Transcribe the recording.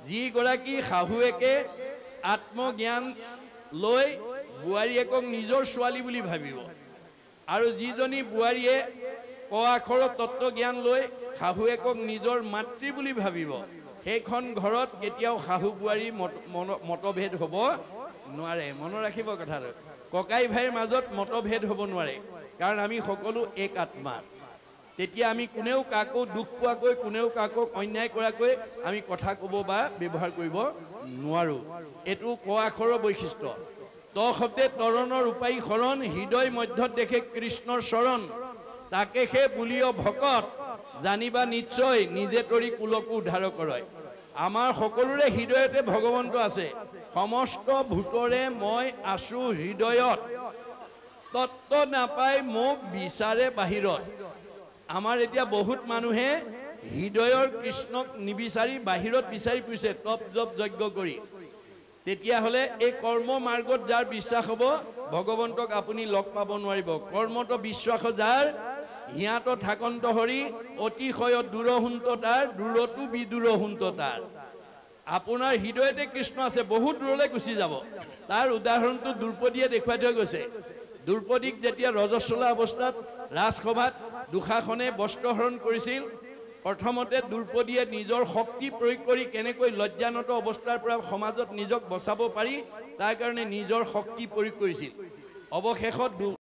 যিগৰাকী শাহুৱেকে আত্মজ্ঞান লৈ বোৱাৰীয়েকক নিজৰ ছোৱালী বুলি ভাবিব আৰু যিজনী বোৱাৰীয়ে ক আখৰৰ তত্ত্বজ্ঞান লৈ শাহুৱেকক নিজৰ মাতৃ বুলি ভাবিব সেইখন ঘৰত কেতিয়াও শাহু বোৱাৰী মতভেদ হ'ব নোৱাৰে। মনত ৰাখিব কথাটো, ককাই ভাইৰ মাজত মতভেদ হ'ব নোৱাৰে, কাৰণ আমি সকলো এক আত্মা। তেতিয়া আমি কোনেও কাকো দুখ পোৱাকৈ, কোনেও কাকো অন্যায় কৰাকৈ আমি কথা ক'ব বা ব্যৱহাৰ কৰিব নোৱাৰোঁ। এইটো ক আখৰৰ বৈশিষ্ট্য। ত শব্দে তৰণৰ উপায়ী শৰণ, হৃদয় মধ্যত দেখে কৃষ্ণৰ চৰণ। তাকে সে বুলিও ভকত, জানিবা নিশ্চয় নিজে তৰি কুলকো উদ্ধাৰ কৰে। আমাৰ সকলোৰে হৃদয়তে ভগৱন্ত আছে। সমস্ত ভূতৰে মই আছো হৃদয়ত, তত্ত্ব নাপাই মোক বিচাৰে বাহিৰত। আমাৰ এতিয়া বহুত মানুহে হৃদয়ৰ কৃষ্ণক নিবিচাৰি বাহিৰত বিচাৰি ফুৰিছে তপ জপ যজ্ঞ কৰি। তেতিয়াহ'লে এই কৰ্ম মাৰ্গত যাৰ বিশ্বাস হ'ব ভগৱন্তক আপুনি লগ পাব নোৱাৰিব। কৰ্মত বিশ্বাস যাৰ হিয়াত থাকন্ত হৰি, অতিশয় দূৰহুন্ত তাৰ, দূৰতো বিদূৰহুন্ত তাৰ। আপোনাৰ হৃদয়তে কৃষ্ণ আছে, বহুত দূৰলৈ গুচি যাব। তাৰ উদাহৰণটো দ্ৰৌপদীয়ে দেখুৱাই থৈ গৈছে। দ্ৰৌপদীক যেতিয়া ৰজস্বলা অৱস্থাত ৰাজসভাত দুশাসনে বস্ত্ৰহৰণ কৰিছিল, প্ৰথমতে দ্ৰৌপদীয়ে নিজৰ শক্তি প্ৰয়োগ কৰি কেনেকৈ লজ্জানত অৱস্থাৰ পৰা সমাজত নিজক বচাব পাৰি তাৰ কাৰণে নিজৰ শক্তি প্ৰয়োগ কৰিছিল। অৱশেষত